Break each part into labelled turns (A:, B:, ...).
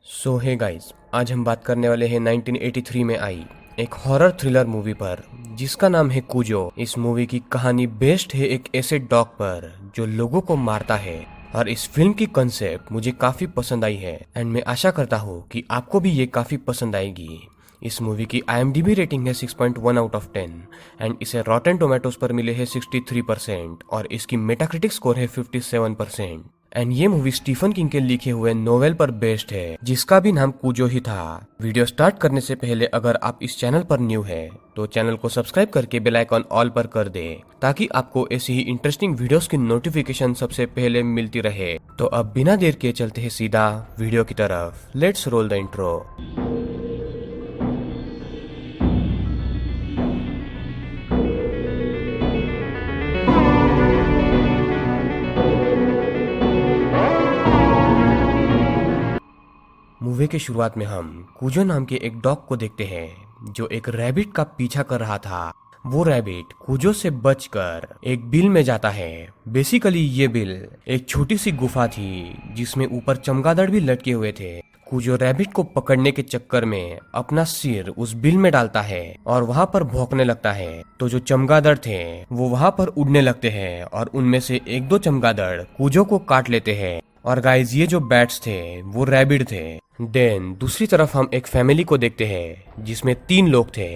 A: सो hey guys, आज हम बात करने वाले हैं 1983 में आई एक हॉरर थ्रिलर मूवी पर जिसका नाम है कूजो। इस मूवी की कहानी बेस्ड है एक ऐसे डॉग पर जो लोगों को मारता है और इस फिल्म की कॉन्सेप्ट मुझे काफी पसंद आई है एंड मैं आशा करता हूँ कि आपको भी ये काफी पसंद आएगी। इस मूवी की IMDb रेटिंग है 6.1 आउट ऑफ 10 एंड इसे रॉटेन टोमेटोज पर मिले है 63% और इसकी मेटाक्रिटिक स्कोर है 57%। एंड ये मूवी स्टीफन किंग के लिखे हुए नोवेल पर बेस्ड है जिसका भी नाम कूजो ही था। वीडियो स्टार्ट करने से पहले अगर आप इस चैनल पर न्यू है तो चैनल को सब्सक्राइब करके बेल आइकॉन ऑल पर कर दे ताकि आपको ऐसी ही इंटरेस्टिंग वीडियोस की नोटिफिकेशन सबसे पहले मिलती रहे। तो अब बिना देर के चलते हैं सीधा वीडियो की तरफ। Let's roll the intro. Movie के शुरुआत में हम कूजो नाम के एक डॉग को देखते हैं जो एक रैबिट का पीछा कर रहा था। वो रैबिट कूजो से बचकर एक बिल में जाता है। बेसिकली ये बिल एक छोटी सी गुफा थी जिसमें ऊपर चमगादड़ भी लटके हुए थे। कूजो रैबिट को पकड़ने के चक्कर में अपना सिर उस बिल में डालता है और वहां पर भौंकने लगता है। तो जो चमगादड़ थे वो वहां पर उड़ने लगते हैं और उनमें से एक दो चमगादड़ कूजो को काट लेते हैं। और गाइज ये जो बैट्स थे वो रैबिट थे। देन दूसरी तरफ हम एक फैमिली को देखते हैं जिसमें 3 लोग थे,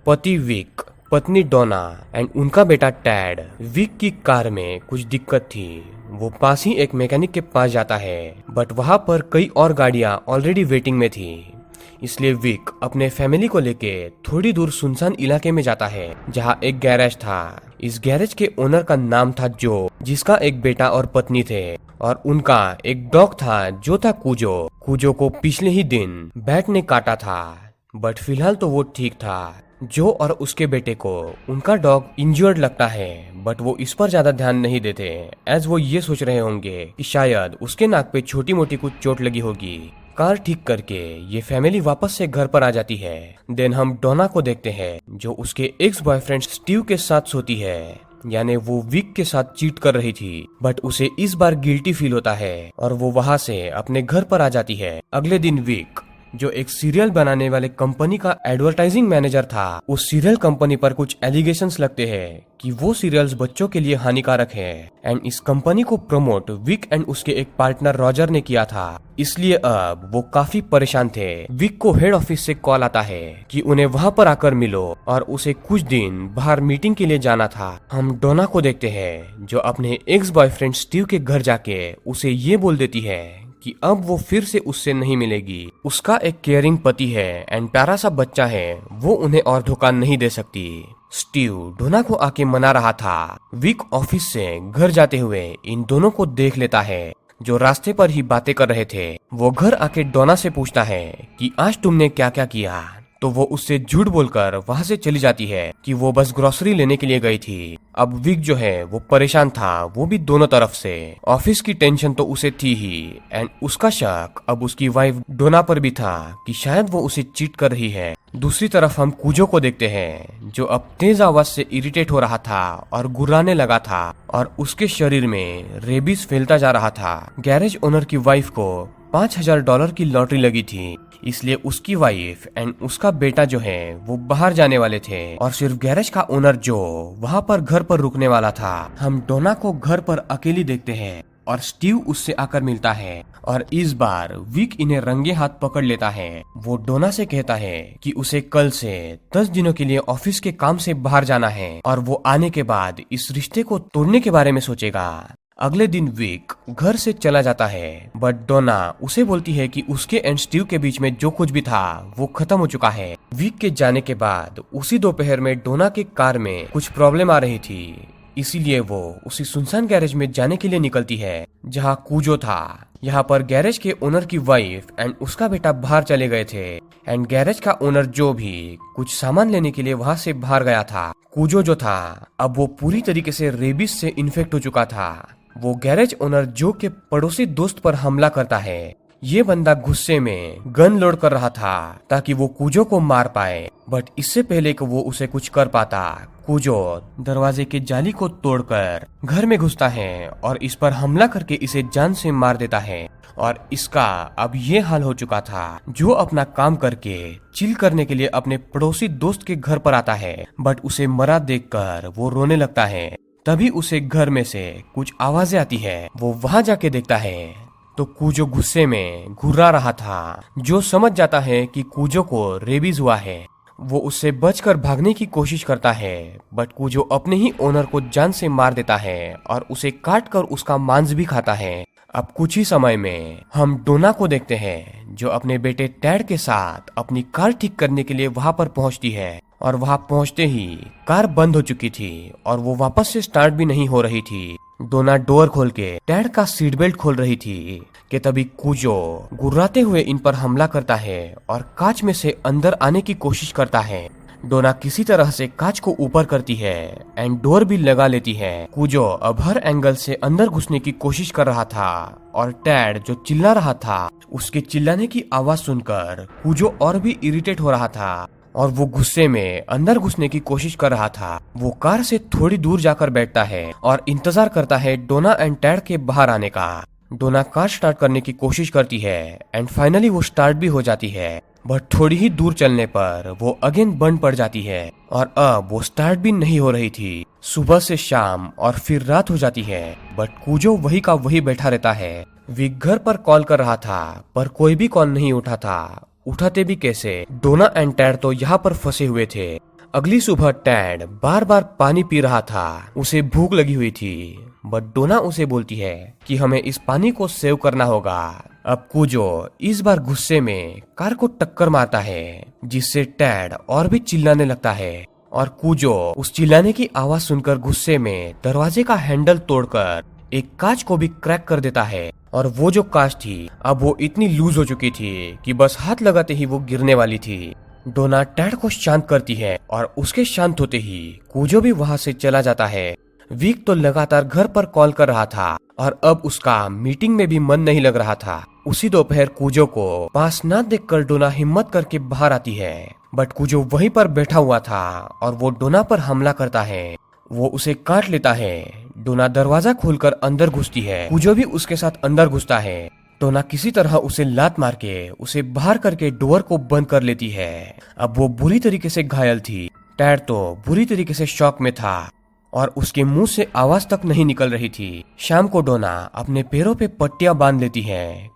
A: पति विक, पत्नी डोना एंड उनका बेटा टैड। विक की कार में कुछ दिक्कत थी। वो पास ही एक मैकेनिक के पास जाता है बट वहां पर कई और गाड़ियां ऑलरेडी वेटिंग में थी। इसलिए विक अपने फैमिली को लेके थोड़ी दूर सुनसान इलाके में जाता है जहां एक गैरेज था। इस गैरेज के ओनर का नाम था जो, जिसका एक बेटा और पत्नी थे और उनका एक डॉग था जो था कूजो। कूजो को पिछले ही दिन बैट ने काटा था बट फिलहाल तो वो ठीक था। जो और उसके बेटे को उनका डॉग इंजर्ड लगता है बट वो इस पर ज्यादा ध्यान नहीं देते एज वो ये सोच रहे होंगे कि शायद उसके नाक पे छोटी मोटी कुछ चोट लगी होगी। कार ठीक करके ये फैमिली वापस से घर पर आ जाती है। देन हम डोना को देखते हैं जो उसके एक्स बॉयफ्रेंड स्टीव के साथ सोती है, यानी वो विक के साथ चीट कर रही थी बट उसे इस बार गिल्टी फील होता है और वो वहां से अपने घर पर आ जाती है। अगले दिन विक जो एक सीरियल बनाने वाले कंपनी का एडवर्टाइजिंग मैनेजर था, उस सीरियल कंपनी पर कुछ एलिगेशंस लगते हैं कि वो सीरियल्स बच्चों के लिए हानिकारक है एंड इस कंपनी को प्रमोट विक एंड उसके एक पार्टनर रॉजर ने किया था। इसलिए अब वो काफी परेशान थे। विक को हेड ऑफिस से कॉल आता है कि उन्हें वहां पर आकर मिलो और उसे कुछ दिन बाहर मीटिंग के लिए जाना था। हम डोना को देखते हैं जो अपने एक्स बॉयफ्रेंड स्टीव के घर जाके उसे ये बोल देती है कि अब वो फिर से उससे नहीं मिलेगी। उसका एक केयरिंग पति है एंड प्यारा सा बच्चा है, वो उन्हें और धोखा नहीं दे सकती। स्टीव डोना को आके मना रहा था। विक ऑफिस से घर जाते हुए इन दोनों को देख लेता है जो रास्ते पर ही बातें कर रहे थे। वो घर आके डोना से पूछता है कि आज तुमने क्या क्या किया, तो वो उससे झूठ बोलकर वहां से चली जाती है कि वो बस ग्रोसरी लेने के लिए गई थी। अब विक जो है वो परेशान था, वो भी दोनों तरफ से। ऑफिस की टेंशन तो उसे थी ही एंड उसका शक अब उसकी वाइफ डोना पर भी था कि शायद वो उसे चीट कर रही है। दूसरी तरफ हम कूजो को देखते हैं जो अब तेज आवाज से इरिटेट हो रहा था और गुर्राने लगा था और उसके शरीर में रेबीज फैलता जा रहा था। गैरेज ओनर की वाइफ को $5000 की लॉटरी लगी थी, इसलिए उसकी वाइफ एंड उसका बेटा जो है वो बाहर जाने वाले थे और सिर्फ गैरेज का ओनर जो वहां पर घर पर रुकने वाला था। हम डोना को घर पर अकेली देखते हैं और स्टीव उससे आकर मिलता है और इस बार विक इन्हें रंगे हाथ पकड़ लेता है। वो डोना से कहता है कि उसे कल से 10 दिनों के लिए ऑफिस के काम से बाहर जाना है और वो आने के बाद इस रिश्ते को तोड़ने के बारे में सोचेगा। अगले दिन विक घर से चला जाता है बट डोना उसे बोलती है कि उसके एंड स्टीव के बीच में जो कुछ भी था वो खत्म हो चुका है। विक के जाने के बाद उसी दोपहर में डोना के कार में कुछ प्रॉब्लम आ रही थी, इसीलिए वो उसी सुनसान गैरेज में जाने के लिए निकलती है जहां कूजो था। यहाँ पर गैरेज के ओनर की वाइफ एंड उसका बेटा बाहर चले गए थे एंड गैरेज का ओनर जो भी कुछ सामान लेने के लिए वहां से बाहर गया था। कूजो जो था अब वो पूरी तरीके से रेबीज से इन्फेक्ट हो चुका था। वो गैरेज ओनर जो के पड़ोसी दोस्त पर हमला करता है। ये बंदा गुस्से में गन लोड कर रहा था ताकि वो कूजो को मार पाए बट इससे पहले कि वो उसे कुछ कर पाता, कूजो दरवाजे के जाली को तोड़कर घर में घुसता है और इस पर हमला करके इसे जान से मार देता है और इसका अब ये हाल हो चुका था। जो अपना काम करके चिल करने के लिए अपने पड़ोसी दोस्त के घर पर आता है, बट उसे मरा देखकर वो रोने लगता है। तभी उसे घर में से कुछ आवाजें आती है। वो वहां जाके देखता है तो कूजो गुस्से में घुर्रा रहा था। जो समझ जाता है कि कूजो को रेबीज हुआ है, वो उससे बचकर भागने की कोशिश करता है, बट कूजो अपने ही ओनर को जान से मार देता है और उसे काट कर उसका मांस भी खाता है। अब कुछ ही समय में हम डोना को देखते हैं, जो अपने बेटे टैड के साथ अपनी कार ठीक करने के लिए वहां पर पहुंचती है। और वहां पहुंचते ही कार बंद हो चुकी थी और वो वापस से स्टार्ट भी नहीं हो रही थी। डोना डोर खोल के टैड का सीट बेल्ट खोल रही थी कि तभी कूजो गुर्राते हुए इन पर हमला करता है और कांच में से अंदर आने की कोशिश करता है। डोना किसी तरह से कांच को ऊपर करती है एंड डोर भी लगा लेती है। कूजो अब हर एंगल से अंदर घुसने की कोशिश कर रहा था और टैड जो चिल्ला रहा था, उसके चिल्लाने की आवाज सुनकर कूजो और भी इरिटेट हो रहा था और वो गुस्से में अंदर घुसने की कोशिश कर रहा था। वो कार से थोड़ी दूर जाकर बैठता है और इंतजार करता है डोना एंड टैड के बाहर आने का। डोना कार स्टार्ट करने की कोशिश करती है एंड फाइनली वो स्टार्ट भी हो जाती है, बट थोड़ी ही दूर चलने पर वो अगेन बंद पड़ जाती है और अब वो स्टार्ट भी नहीं हो रही थी। सुबह से शाम और फिर रात हो जाती है, बट कूजो वही का वही बैठा रहता है। विक घर पर कॉल कर रहा था पर कोई भी कॉल नहीं उठा था। उठाते भी कैसे, डोना एंड टैड तो यहाँ पर फंसे हुए थे। अगली सुबह टैड बार बार पानी पी रहा था, उसे भूख लगी हुई थी, बट डोना उसे बोलती है कि हमें इस पानी को सेव करना होगा। अब कूजो इस बार गुस्से में कार को टक्कर मारता है, जिससे टैड और भी चिल्लाने लगता है और कूजो उस चिल्लाने की आवाज सुनकर गुस्से में दरवाजे का हैंडल तोड़कर एक कांच को भी क्रैक कर देता है। और वो जो कांच थी अब वो इतनी लूज हो चुकी थी कि बस हाथ लगाते ही वो गिरने वाली थी। डोना टैड को शांत करती है और उसके शांत होते ही कूजो भी वहां से चला जाता है। विक तो लगातार घर पर कॉल कर रहा था और अब उसका मीटिंग में भी मन नहीं लग रहा था। उसी दोपहर कूजो को पास ना देखकर डोना हिम्मत करके बाहर आती है, बट कूजो वहीं पर बैठा हुआ था और वो डोना पर हमला करता है। वो उसे काट लेता है। डोना दरवाजा खोलकर अंदर घुसती है, कूजो भी उसके साथ अंदर घुसता है। डोना किसी तरह उसे लात मार के उसे बाहर करके डोर को बंद कर लेती है। अब वो बुरी तरीके से घायल थी। टैड तो बुरी तरीके से शॉक में था और उसके मुंह से आवाज तक नहीं निकल रही थी। शाम को डोना अपने पैरों पे पट्टियां बांध लेती है।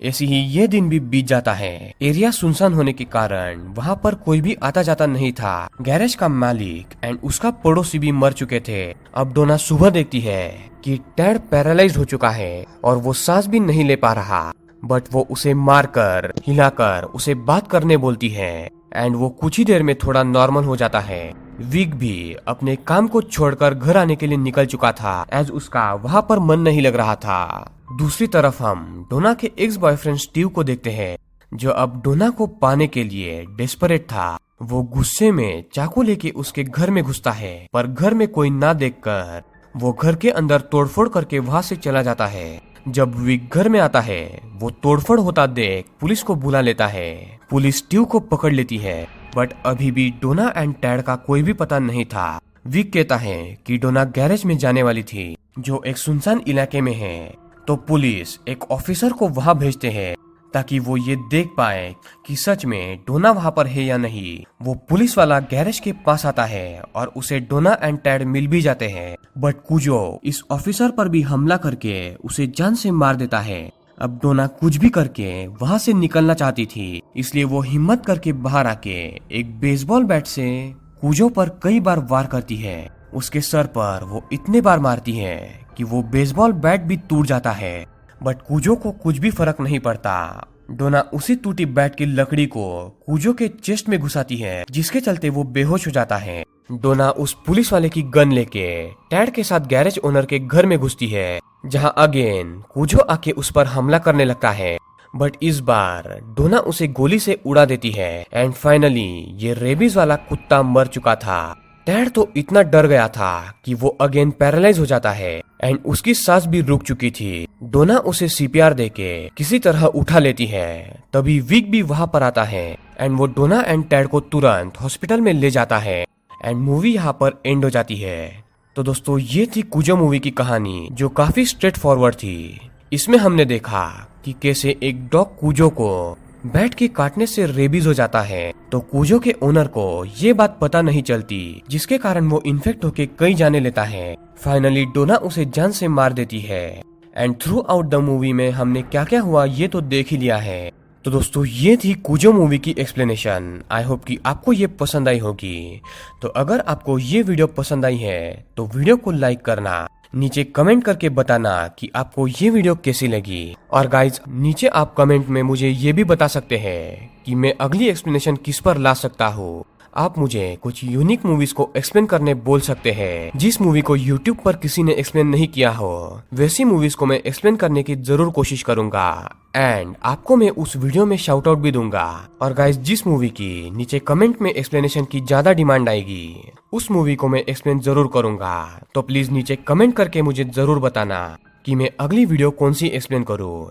A: ऐसी ही ये दिन भी बीत जाता है। एरिया सुनसान होने के कारण वहाँ पर कोई भी आता जाता नहीं था। गैरेज का मालिक एंड उसका पड़ोसी भी मर चुके थे। अब डोना सुबह देखती है कि टैड पैरालाइज हो चुका है और वो सांस भी नहीं ले पा रहा, बट वो उसे मारकर हिलाकर उसे बात करने बोलती है एंड वो कुछ ही देर में थोड़ा नॉर्मल हो जाता है। विक भी अपने काम को छोड़कर घर आने के लिए निकल चुका था, एज उसका वहाँ पर मन नहीं लग रहा था। दूसरी तरफ हम डोना के एक्स बॉयफ्रेंड स्टीव को देखते हैं, जो अब डोना को पाने के लिए डेस्परेट था। वो गुस्से में चाकू लेके उसके घर में घुसता है, पर घर में कोई ना देखकर वो घर के अंदर तोड़फोड़ करके वहाँ से चला जाता है। जब विक घर में आता है, वो तोड़फोड़ होता देख पुलिस को बुला लेता है। पुलिस स्टीव को पकड़ लेती है, बट अभी भी डोना एंड टैड का कोई भी पता नहीं था। विक कहता है कि डोना गैरेज में जाने वाली थी, जो एक सुनसान इलाके में है। तो पुलिस एक ऑफिसर को वहां भेजते हैं ताकि वो ये देख पाए कि सच में डोना वहां पर है या नहीं। वो पुलिस वाला गैरेज के पास आता है और उसे डोना एंड टैड मिल भी जाते हैं, बट कूजो इस ऑफिसर पर भी हमला करके उसे जान से मार देता है। अब डोना कुछ भी करके वहां से निकलना चाहती थी, इसलिए वो हिम्मत करके बाहर आके एक बेसबॉल बैट से कूजो पर कई बार वार करती है। उसके सर पर वो इतने बार मारती है कि वो बेसबॉल बैट भी टूट जाता है, बट कूजो को कुछ भी फर्क नहीं पड़ता। डोना उसी टूटी बैट की लकड़ी को कूजो के चेस्ट में घुसाती है, जिसके चलते वो बेहोश हो जाता है। डोना उस पुलिस वाले की गन लेके टैड के साथ गैरेज ओनर के घर में घुसती है, जहां अगेन कूजो आके उस पर हमला करने लगता है, बट इस बार डोना उसे गोली से उड़ा देती है एंड फाइनली ये रेबीज वाला कुत्ता मर चुका था। टैड तो इतना डर गया था कि वो अगेन पैरालाइज हो जाता है एंड उसकी सांस भी रुक चुकी थी। डोना उसे सीपीआर देके किसी तरह उठा लेती है। तभी विक भी वहां पर आता है एंड वो डोना एंड टैड को तुरंत हॉस्पिटल में ले जाता है एंड मूवी यहाँ पर एंड हो जाती है। तो दोस्तों ये थी कूजो मूवी की कहानी, जो काफी स्ट्रेट फॉरवर्ड थी। इसमें हमने देखा कि कैसे एक डॉग कूजो को बैट के काटने से रेबीज हो जाता है, तो कूजो के ओनर को ये बात पता नहीं चलती, जिसके कारण वो इन्फेक्ट होके कई जाने लेता है। फाइनली डोना उसे जान से मार देती है। And through out the movie में हमने क्या क्या हुआ ये तो देख ही लिया है। तो दोस्तों ये थी कूजो मूवी की एक्सप्लेनेशन। आई होप कि आपको ये पसंद आई होगी। तो अगर आपको ये वीडियो पसंद आई है तो वीडियो को लाइक करना, नीचे कमेंट करके बताना कि आपको ये वीडियो कैसी लगी। और गाइज नीचे आप कमेंट में मुझे ये भी बता सकते हैं कि मैं अगली एक्सप्लेनेशन किस पर ला सकता हूँ। आप मुझे कुछ यूनिक मूवीज को एक्सप्लेन करने बोल सकते हैं, जिस मूवी को यूट्यूब पर किसी ने एक्सप्लेन नहीं किया हो। वैसी मूवीज को मैं एक्सप्लेन करने की जरूर कोशिश करूंगा एंड आपको मैं उस वीडियो में शाउट आउट भी दूंगा। और गाइस जिस मूवी की नीचे कमेंट में एक्सप्लेनेशन की ज्यादा डिमांड आएगी उस मूवी को मैं एक्सप्लेन जरूर करूंगा। तो प्लीज नीचे कमेंट करके मुझे जरूर बताना कि मैं अगली वीडियो कौन सी एक्सप्लेन करूं।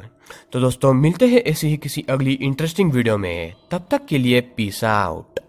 A: तो दोस्तों मिलते हैं ऐसे ही किसी अगली इंटरेस्टिंग वीडियो में, तब तक के लिए पीस आउट।